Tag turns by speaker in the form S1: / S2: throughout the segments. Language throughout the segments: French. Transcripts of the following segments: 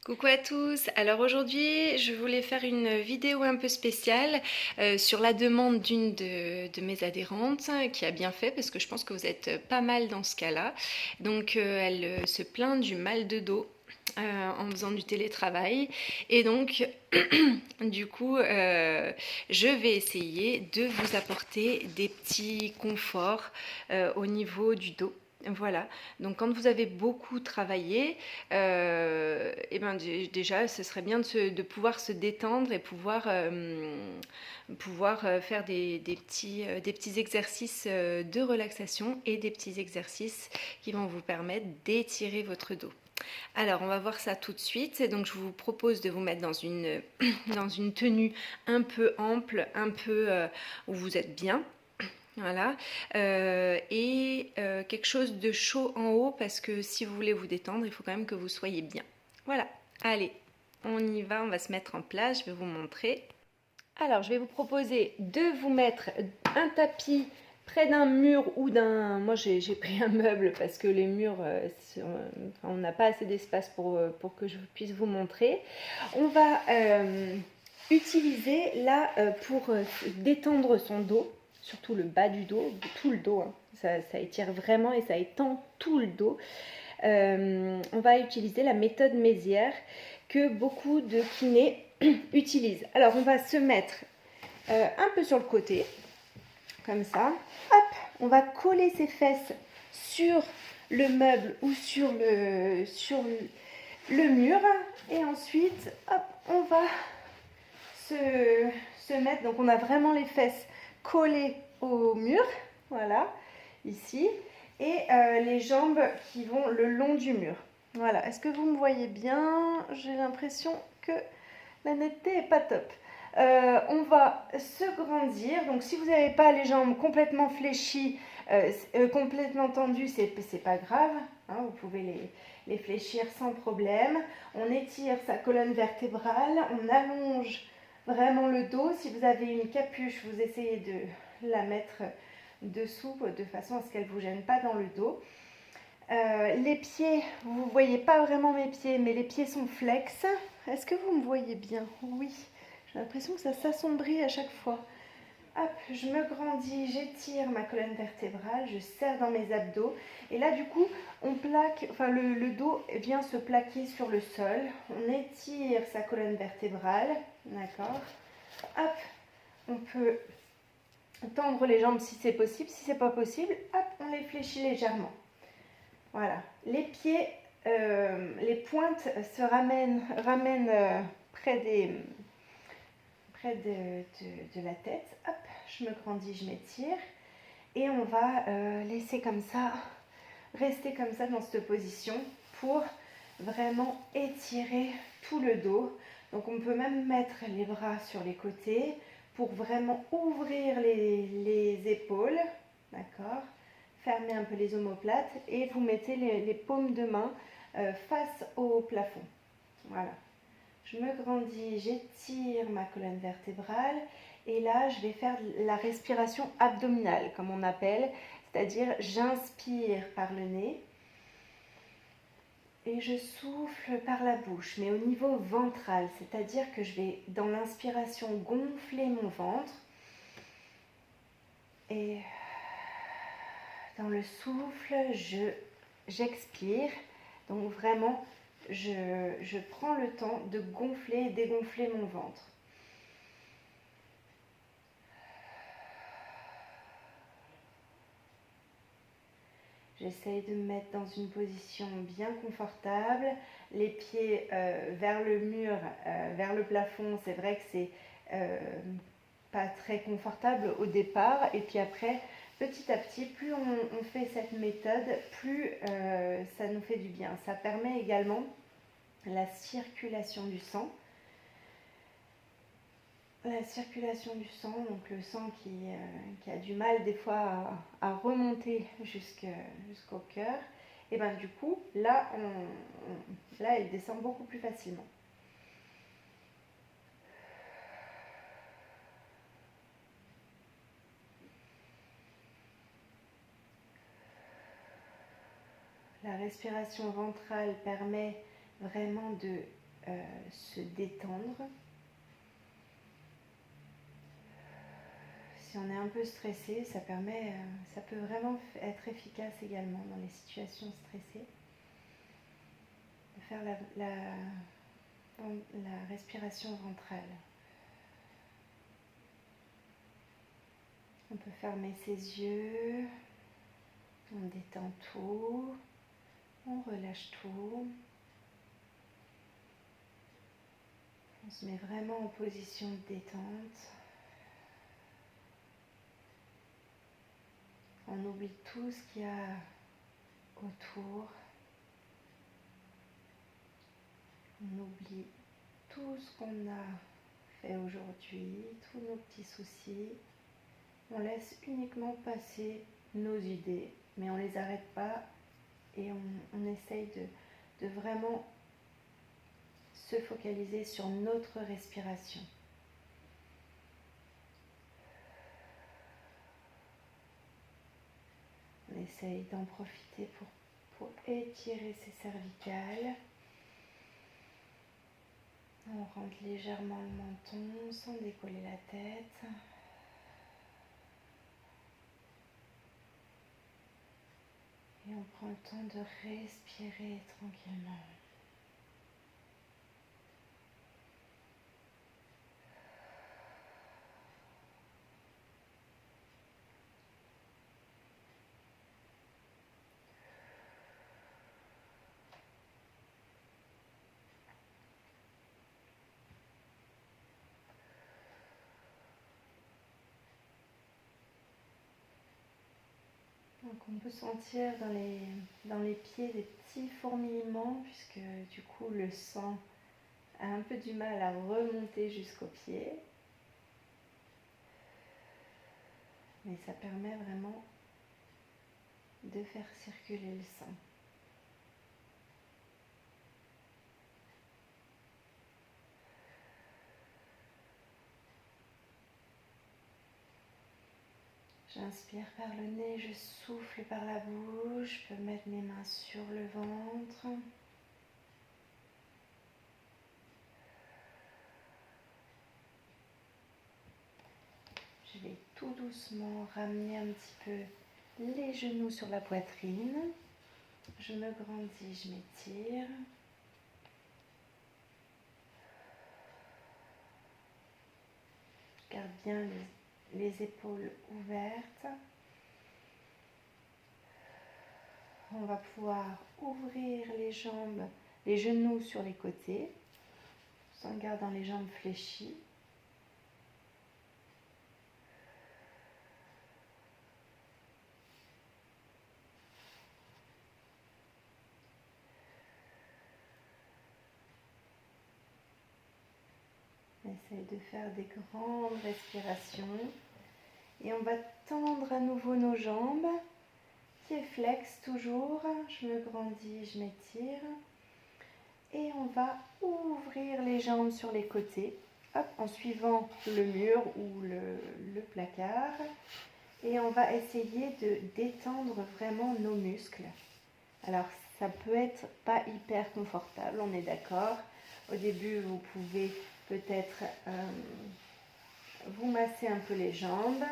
S1: Coucou à tous, alors aujourd'hui je voulais faire une vidéo un peu spéciale sur la demande d'une de mes adhérentes qui a bien fait parce que je pense que vous êtes pas mal dans ce cas-là. Donc elle se plaint du mal de dos en faisant du télétravail et donc du coup je vais essayer de vous apporter des petits conforts au niveau du dos. Voilà, donc quand vous avez beaucoup travaillé, et ben déjà, ce serait bien de pouvoir se détendre et pouvoir faire des petits exercices de relaxation et des petits exercices qui vont vous permettre d'étirer votre dos. Alors, on va voir ça tout de suite. Donc, je vous propose de vous mettre dans une tenue un peu ample, un peu où vous êtes bien. Voilà. Quelque chose de chaud en haut parce que si vous voulez vous détendre, il faut quand même que vous soyez bien. Voilà. Allez, on y va, on va se mettre en place. Je vais vous montrer. Alors, je vais vous proposer de vous mettre un tapis près d'un mur ou d'un... Moi, j'ai pris un meuble parce que les murs, on n'a pas assez d'espace pour que je puisse vous montrer. On va utiliser là pour détendre son dos, surtout le bas du dos, tout le dos. Hein. Ça étire vraiment et ça étend tout le dos. On va utiliser la méthode Mézières que beaucoup de kinés utilisent. Alors, on va se mettre un peu sur le côté, comme ça. Hop, on va coller ses fesses sur le meuble ou sur le mur. Et ensuite, hop, on va se mettre. Donc, on a vraiment les fesses collées au mur. Voilà, ici. Et les jambes qui vont le long du mur. Voilà, est-ce que vous me voyez bien? J'ai l'impression que la netteté n'est pas top. On va se grandir. Donc si vous n'avez pas les jambes complètement fléchies, complètement tendues, c'est pas grave. Hein, vous pouvez les fléchir sans problème. On étire sa colonne vertébrale. On allonge vraiment le dos. Si vous avez une capuche, vous essayez de la mettre dessous de façon à ce qu'elle ne vous gêne pas dans le dos. Les pieds, vous ne voyez pas vraiment mes pieds, mais les pieds sont flex. Est-ce que vous me voyez bien? Oui, j'ai l'impression que ça s'assombrit à chaque fois. Hop, je me grandis, j'étire ma colonne vertébrale, je serre dans mes abdos. Et là, du coup, on plaque, enfin le dos vient se plaquer sur le sol. On étire sa colonne vertébrale, d'accord. Hop, on peut tendre les jambes si c'est possible. Si c'est pas possible, hop, on les fléchit légèrement. Voilà, les pieds, les pointes se ramènent près de la tête. Hop, je me grandis, je m'étire. Et on va laisser comme ça, rester comme ça dans cette position pour vraiment étirer tout le dos. Donc on peut même mettre les bras sur les côtés pour vraiment ouvrir les épaules. D'accord? Fermez un peu les omoplates et vous mettez les paumes de main face au plafond. Voilà. Je me grandis, j'étire ma colonne vertébrale et là je vais faire la respiration abdominale comme on appelle, c'est-à-dire j'inspire par le nez et je souffle par la bouche, mais au niveau ventral, c'est-à-dire que je vais dans l'inspiration gonfler mon ventre et dans le souffle, j'expire. Donc vraiment, je prends le temps de gonfler et dégonfler mon ventre. J'essaye de me mettre dans une position bien confortable, les pieds vers le mur, vers le plafond. C'est vrai que c'est pas très confortable au départ, et puis après, petit à petit, plus on fait cette méthode, plus ça nous fait du bien. Ça permet également la circulation du sang. La circulation du sang, donc le sang qui a du mal des fois à remonter jusqu'au cœur, et bien du coup, là, là, il descend beaucoup plus facilement. La respiration ventrale permet vraiment de se détendre. Si on est un peu stressé, ça peut vraiment être efficace également dans les situations stressées, de faire la respiration ventrale. On peut fermer ses yeux, on détend tout, on relâche tout. On se met vraiment en position de détente. On oublie tout ce qu'il y a autour. On oublie tout ce qu'on a fait aujourd'hui, tous nos petits soucis. On laisse uniquement passer nos idées, mais on ne les arrête pas et on essaye de vraiment se focaliser sur notre respiration. On essaye d'en profiter pour étirer ses cervicales. On rentre légèrement le menton sans décoller la tête. Et on prend le temps de respirer tranquillement. Donc on peut sentir dans les pieds des petits fourmillements puisque du coup le sang a un peu du mal à remonter jusqu'aux pieds. Mais ça permet vraiment de faire circuler le sang. J'inspire par le nez, je souffle par la bouche, je peux mettre mes mains sur le ventre. Je vais tout doucement ramener un petit peu les genoux sur la poitrine. Je me grandis, je m'étire. Je garde bien les épaules ouvertes. On va pouvoir ouvrir les jambes, les genoux sur les côtés, en gardant les jambes fléchies. On essaye de faire des grandes respirations et on va tendre à nouveau nos jambes. Pieds flex toujours, je me grandis, je m'étire. Et on va ouvrir les jambes sur les côtés, hop, en suivant le mur ou le placard. Et on va essayer de détendre vraiment nos muscles. Alors, ça peut être pas hyper confortable, on est d'accord. Au début, vous pouvez peut-être vous masser un peu les jambes,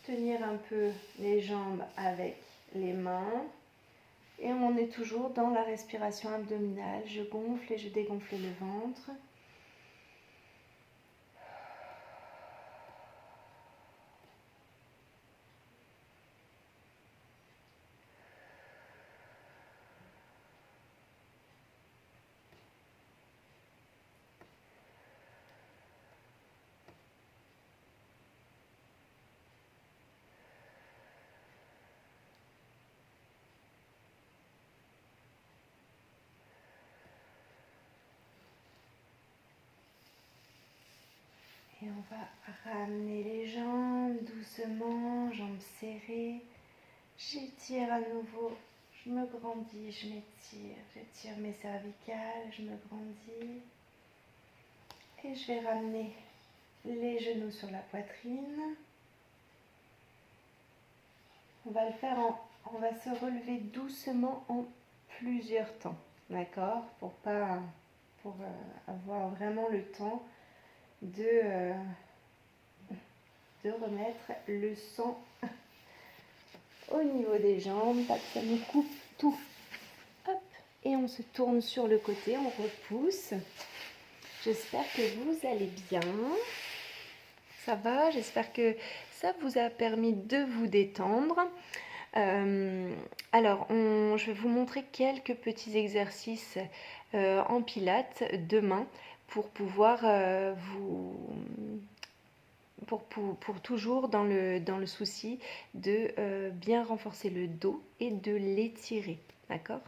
S1: tenir un peu les jambes avec les mains. Et on est toujours dans la respiration abdominale. Je gonfle et je dégonfle le ventre. Et on va ramener les jambes doucement, jambes serrées. J'étire à nouveau, je me grandis, je m'étire. J'étire mes cervicales, je me grandis. Et je vais ramener les genoux sur la poitrine. On va le faire on va se relever doucement en plusieurs temps. d'accord, pour avoir vraiment le temps de remettre le sang au niveau des jambes, pas que ça nous coupe tout. Hop, et on se tourne sur le côté, on repousse. J'espère que vous allez bien. Ça va, j'espère que ça vous a permis de vous détendre. Alors, je vais vous montrer quelques petits exercices en pilates demain pour pouvoir pour toujours dans le souci de bien renforcer le dos et de l'étirer, d'accord?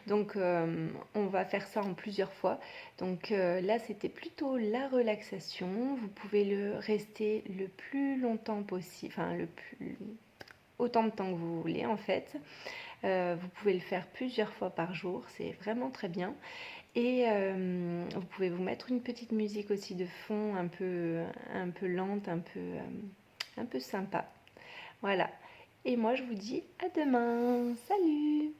S1: Donc on va faire ça en plusieurs fois. Donc là c'était plutôt la relaxation. Vous pouvez le rester le plus longtemps possible, enfin autant de temps que vous voulez en fait. Vous pouvez le faire plusieurs fois par jour, c'est vraiment très bien. Et vous pouvez vous mettre une petite musique aussi de fond, un peu lente, un peu sympa. Voilà. Et moi je vous dis à demain. Salut!